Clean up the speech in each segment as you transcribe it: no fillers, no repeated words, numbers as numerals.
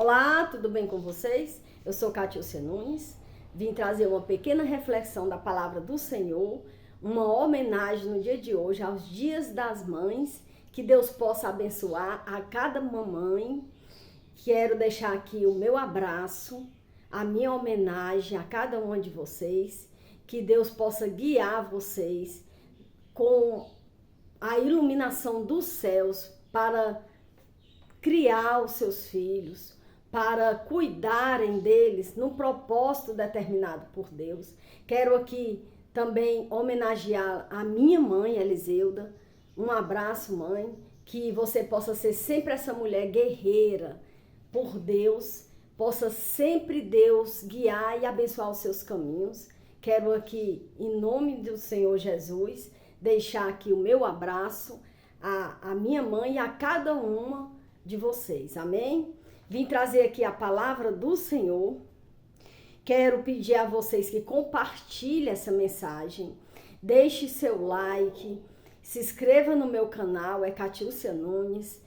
Olá, tudo bem com vocês? Eu sou Catiúcia Nunes, vim trazer uma pequena reflexão da palavra do Senhor, uma homenagem no dia de hoje aos Dias das Mães, que Deus possa abençoar a cada mamãe. Quero deixar aqui o meu abraço, a minha homenagem a cada uma de vocês, que Deus possa guiar vocês com a iluminação dos céus para criar os seus filhos, para cuidarem deles no propósito determinado por Deus. Quero aqui também homenagear a minha mãe, Eliseuda. Um abraço, mãe, que você possa ser sempre essa mulher guerreira por Deus, possa sempre Deus guiar e abençoar os seus caminhos. Quero aqui, em nome do Senhor Jesus, deixar aqui o meu abraço à minha mãe e a cada uma de vocês, amém? Vim trazer aqui a palavra do Senhor. Quero pedir a vocês que compartilhem essa mensagem, deixe seu like, se inscreva no meu canal, é Catiúcia Nunes.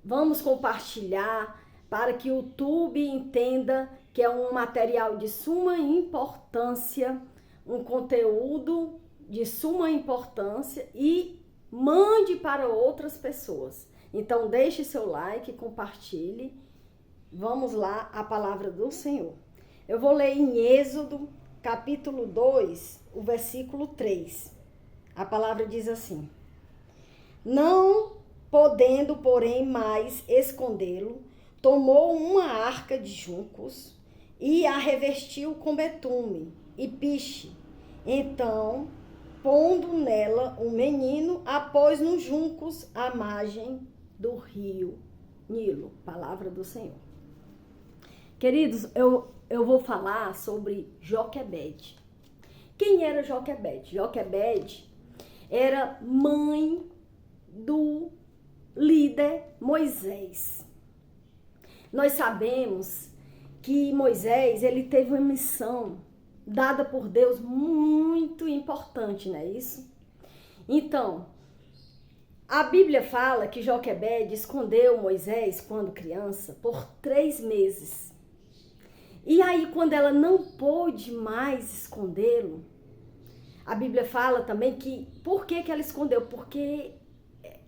Vamos compartilhar para que o YouTube entenda que é um material de suma importância, um conteúdo de suma importância e mande para outras pessoas. Então deixe seu like, compartilhe. Vamos lá, a palavra do Senhor. Eu vou ler em Êxodo, capítulo 2, o versículo 3. A palavra diz assim: Não podendo, porém, mais escondê-lo, tomou uma arca de juncos e a revestiu com betume e piche. Então, pondo nela um menino, a pôs nos juncos à margem do rio Nilo. Palavra do Senhor. Queridos, eu vou falar sobre Joquebede. Quem era Joquebede? Joquebede era mãe do líder Moisés. Nós sabemos que Moisés, ele teve uma missão dada por Deus muito importante, não é isso? Então, a Bíblia fala que Joquebede escondeu Moisés, quando criança, por 3 meses. E aí, quando ela não pôde mais escondê-lo, a Bíblia fala também que, por que ela escondeu? Porque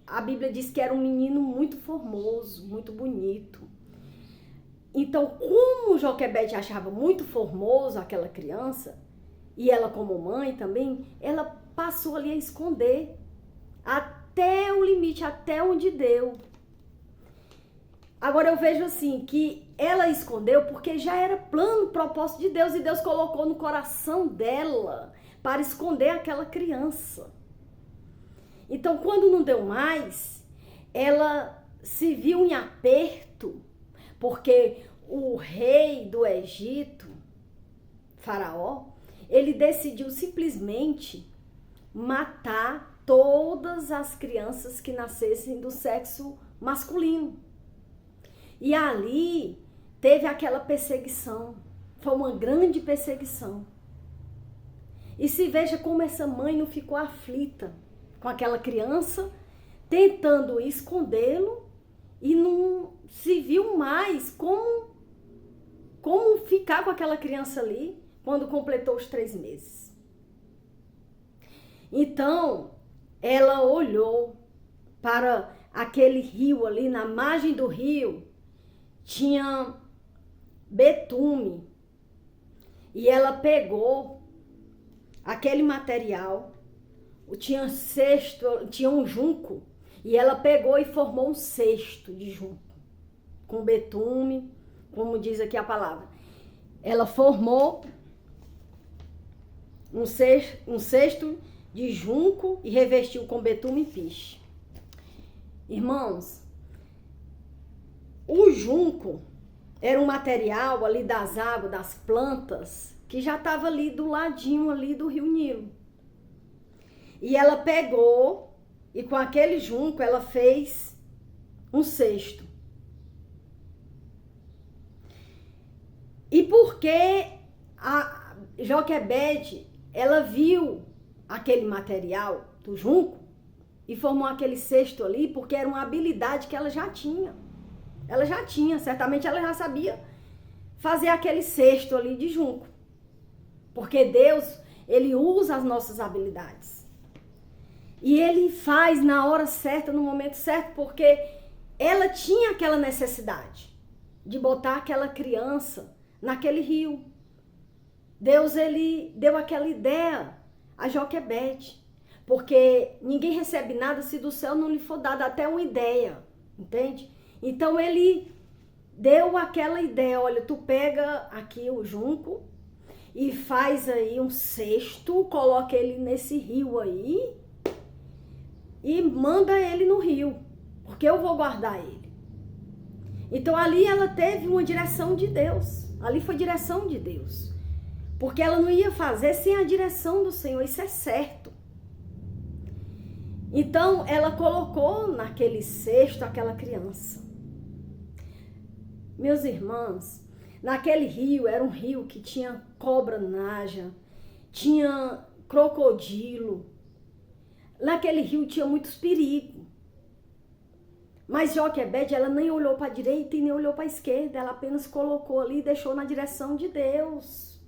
a Bíblia diz que era um menino muito formoso, muito bonito. Então, como Joquebede achava muito formoso aquela criança, e ela como mãe também, ela passou ali a esconder até o limite, até onde deu. Agora eu vejo assim, que ela escondeu porque já era plano, propósito de Deus, e Deus colocou no coração dela para esconder aquela criança. Então, quando não deu mais, ela se viu em aperto, porque o rei do Egito, Faraó, ele decidiu simplesmente matar todas as crianças que nascessem do sexo masculino. E ali teve aquela perseguição, foi uma grande perseguição. E se veja como essa mãe não ficou aflita com aquela criança, tentando escondê-lo, e não se viu mais como ficar com aquela criança ali quando completou os 3 meses. Então, ela olhou para aquele rio ali, na margem do rio, tinha betume. E ela pegou aquele material, tinha cesto, tinha um junco, e ela pegou e formou um cesto de junco, com betume, como diz aqui a palavra. Ela formou um cesto de junco e revestiu com betume e piche. Irmãos, o junco era um material ali das águas, das plantas, que já estava ali do ladinho ali do rio Nilo. E ela pegou e com aquele junco ela fez um cesto. E porque a Joquebede, ela viu aquele material do junco e formou aquele cesto ali, porque era uma habilidade que ela já tinha. Ela já tinha, certamente ela já sabia fazer aquele cesto ali de junco. Porque Deus, ele usa as nossas habilidades. E ele faz na hora certa, no momento certo, porque ela tinha aquela necessidade de botar aquela criança naquele rio. Deus, ele deu aquela ideia a Joquebede, porque ninguém recebe nada se do céu não lhe for dada até uma ideia, entende? Então ele deu aquela ideia, olha, tu pega aqui o junco e faz aí um cesto, coloca ele nesse rio aí e manda ele no rio, porque eu vou guardar ele. Então ali ela teve uma direção de Deus, ali foi direção de Deus, porque ela não ia fazer sem a direção do Senhor, isso é certo. Então ela colocou naquele cesto aquela criança. Meus irmãos, naquele rio, era um rio que tinha cobra naja, tinha crocodilo. Naquele rio tinha muitos perigos. Mas Joquebede, ela nem olhou para a direita e nem olhou para a esquerda. Ela apenas colocou ali e deixou na direção de Deus.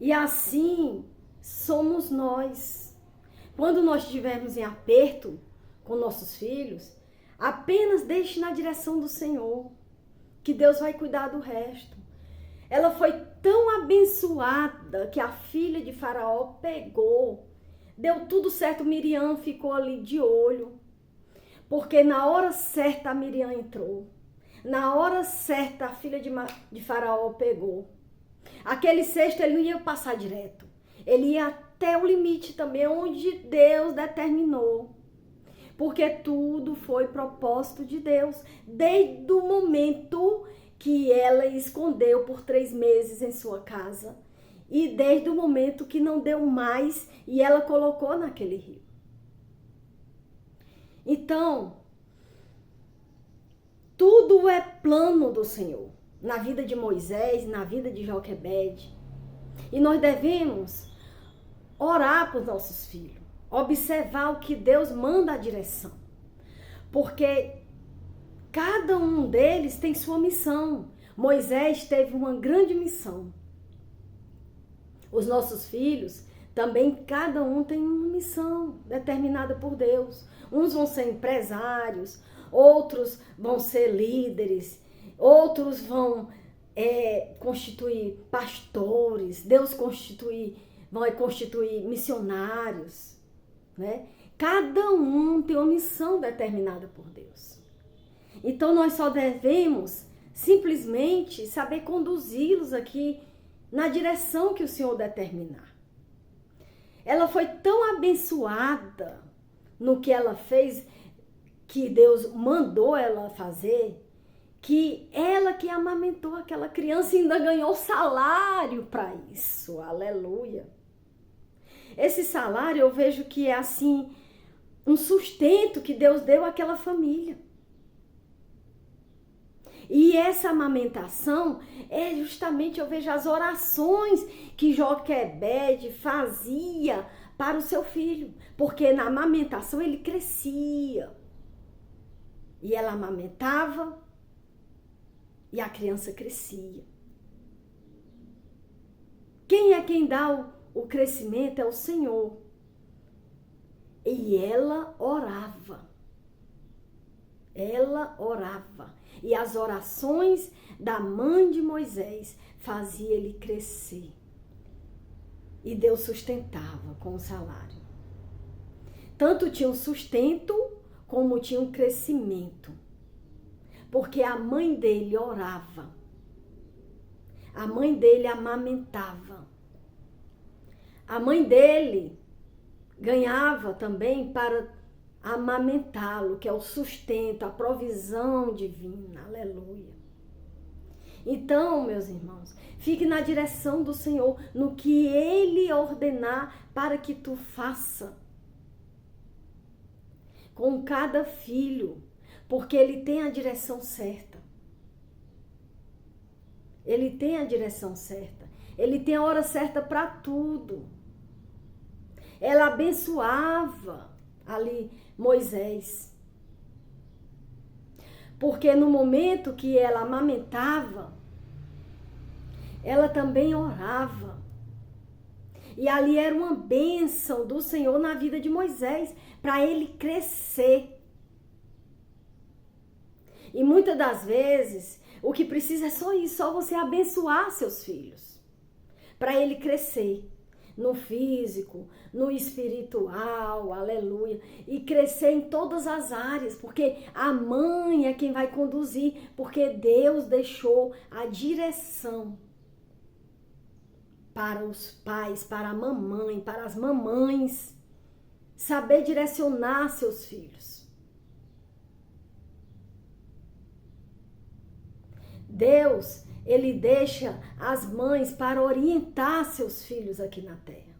E assim somos nós. Quando nós estivermos em aperto com nossos filhos, apenas deixe na direção do Senhor, que Deus vai cuidar do resto. Ela foi tão abençoada que a filha de Faraó pegou. Deu tudo certo, Miriam ficou ali de olho. Porque na hora certa a Miriam entrou. Na hora certa a filha de Faraó pegou. Aquele cesto ele não ia passar direto. Ele ia até o limite também, onde Deus determinou. Porque tudo foi propósito de Deus. Desde o momento que ela escondeu por 3 meses em sua casa. E desde o momento que não deu mais e ela colocou naquele rio. Então, tudo é plano do Senhor. Na vida de Moisés, na vida de Joquebede. E nós devemos orar por nossos filhos. Observar o que Deus manda a direção. Porque cada um deles tem sua missão. Moisés teve uma grande missão. Os nossos filhos também, cada um tem uma missão determinada por Deus. Uns vão ser empresários, outros vão ser líderes, outros vão constituir pastores, Deus vai constituir missionários, né? Cada um tem uma missão determinada por Deus. Então nós só devemos simplesmente saber conduzi-los aqui na direção que o Senhor determinar. Ela foi tão abençoada no que ela fez, que Deus mandou ela fazer, que ela que amamentou aquela criança ainda ganhou salário para isso. Aleluia. Esse salário eu vejo que é assim, um sustento que Deus deu àquela família. E essa amamentação é justamente, eu vejo as orações que Joquebede fazia para o seu filho. Porque na amamentação ele crescia. E ela amamentava e a criança crescia. Quem é quem dá o crescimento? É o Senhor. E ela orava. Ela orava. E as orações da mãe de Moisés faziam ele crescer. E Deus sustentava com o salário. Tanto tinha um sustento, como tinha um crescimento. Porque a mãe dele orava. A mãe dele amamentava. A mãe dele ganhava também para amamentá-lo, que é o sustento, a provisão divina. Aleluia. Então, meus irmãos, fique na direção do Senhor, no que Ele ordenar para que tu faça. Com cada filho, porque Ele tem a direção certa. Ele tem a direção certa. Ele tem a hora certa para tudo. Ela abençoava ali Moisés. Porque no momento que ela amamentava, ela também orava. E ali era uma bênção do Senhor na vida de Moisés, para ele crescer. E muitas das vezes, o que precisa é só isso, só você abençoar seus filhos, para ele crescer no físico, no espiritual, aleluia, e crescer em todas as áreas, porque a mãe é quem vai conduzir, porque Deus deixou a direção para os pais, para a mamãe, para as mamães, saber direcionar seus filhos. Deus, ele deixa as mães para orientar seus filhos aqui na terra.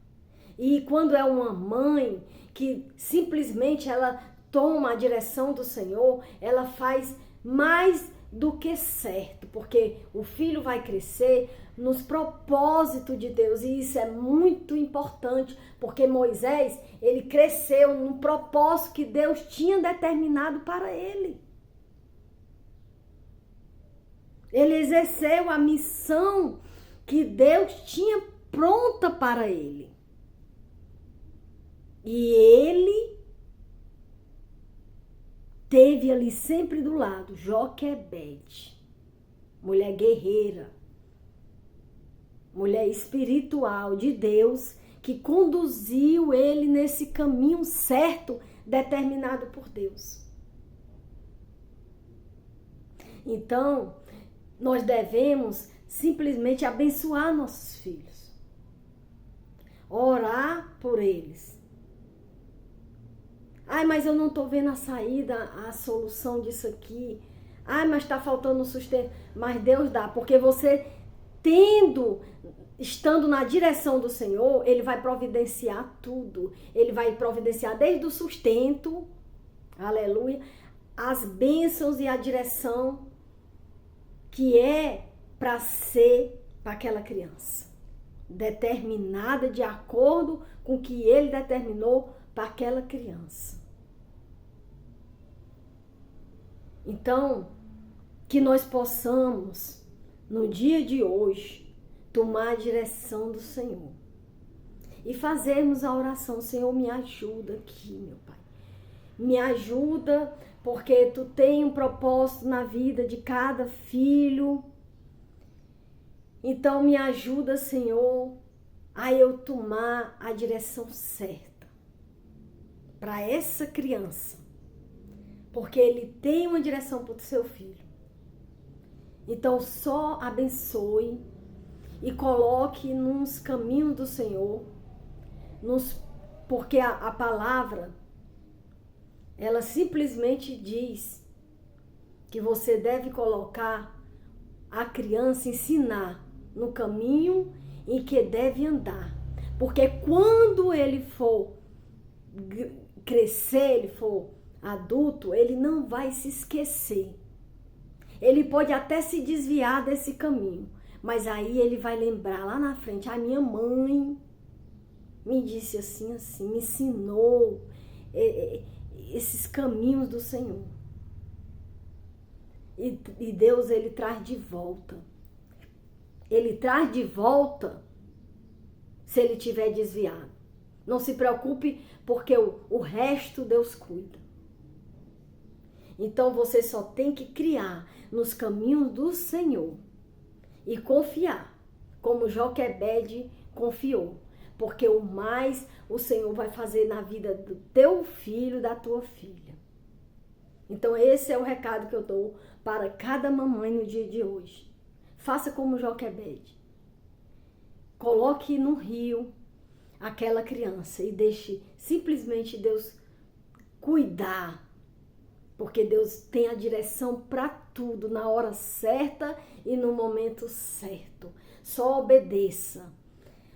E quando é uma mãe que simplesmente ela toma a direção do Senhor, ela faz mais do que certo, porque o filho vai crescer nos propósitos de Deus, e isso é muito importante, porque Moisés, ele cresceu no propósito que Deus tinha determinado para ele. Ele exerceu a missão que Deus tinha pronta para ele. E ele teve ali sempre do lado Joquebede, mulher guerreira, mulher espiritual de Deus, que conduziu ele nesse caminho certo, determinado por Deus. Então, nós devemos simplesmente abençoar nossos filhos, orar por eles. Ai, mas eu não estou vendo a saída, a solução disso aqui. Ai, mas está faltando sustento. Mas Deus dá, porque você estando na direção do Senhor, Ele vai providenciar tudo. Ele vai providenciar desde o sustento, aleluia, as bênçãos e a direção que é para ser para aquela criança, determinada de acordo com o que Ele determinou para aquela criança. Então, que nós possamos, no dia de hoje, tomar a direção do Senhor e fazermos a oração: Senhor, me ajuda aqui, meu Pai. Me ajuda, porque Tu tem um propósito na vida de cada filho. Então, me ajuda, Senhor, a eu tomar a direção certa para essa criança, porque ele tem uma direção para o seu filho. Então só abençoe e coloque nos caminhos do Senhor, porque a palavra, ela simplesmente diz que você deve colocar a criança, ensinar no caminho em que deve andar, porque quando ele for crescer, ele for adulto, ele não vai se esquecer. Ele pode até se desviar desse caminho, mas aí ele vai lembrar lá na frente: a minha mãe me disse assim, assim, me ensinou esses caminhos do Senhor. E Deus, ele traz de volta. Ele traz de volta se ele tiver desviado. Não se preocupe, porque o resto Deus cuida. Então você só tem que criar nos caminhos do Senhor e confiar, como Joquebede confiou, porque o mais o Senhor vai fazer na vida do teu filho, da tua filha. Então esse é o recado que eu dou para cada mamãe no dia de hoje. Faça como Joquebede. Coloque no rio aquela criança e deixe simplesmente Deus cuidar, porque Deus tem a direção para tudo, na hora certa e no momento certo. Só obedeça.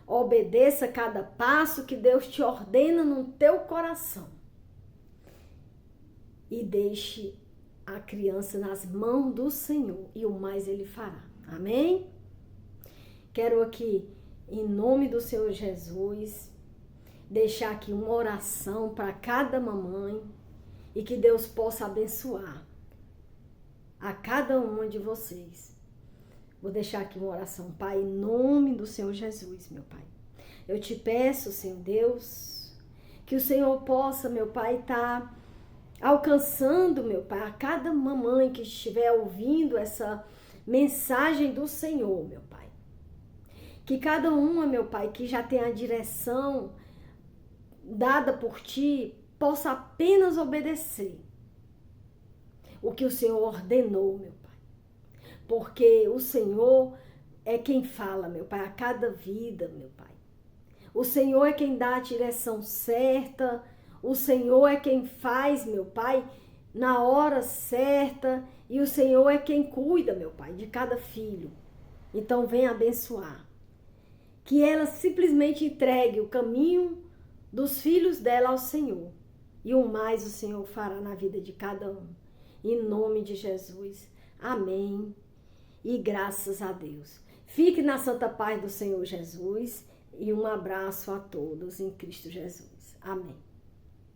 Obedeça cada passo que Deus te ordena no teu coração. E deixe a criança nas mãos do Senhor, e o mais Ele fará. Amém? Quero aqui, em nome do Senhor Jesus, deixar aqui uma oração para cada mamãe, e que Deus possa abençoar a cada uma de vocês. Vou deixar aqui uma oração. Pai, em nome do Senhor Jesus, meu Pai. Eu te peço, Senhor Deus, que o Senhor possa, meu Pai, estar alcançando, meu Pai, a cada mamãe que estiver ouvindo essa mensagem do Senhor, meu Pai. Que cada uma, meu Pai, que já tem a direção dada por Ti, possa apenas obedecer o que o Senhor ordenou, meu Pai. Porque o Senhor é quem fala, meu Pai, a cada vida, meu Pai. O Senhor é quem dá a direção certa, o Senhor é quem faz, meu Pai, na hora certa, e o Senhor é quem cuida, meu Pai, de cada filho. Então venha abençoar. Que ela simplesmente entregue o caminho dos filhos dela ao Senhor. E o mais o Senhor fará na vida de cada um. Em nome de Jesus. Amém. E graças a Deus. Fique na santa paz do Senhor Jesus. E um abraço a todos em Cristo Jesus. Amém.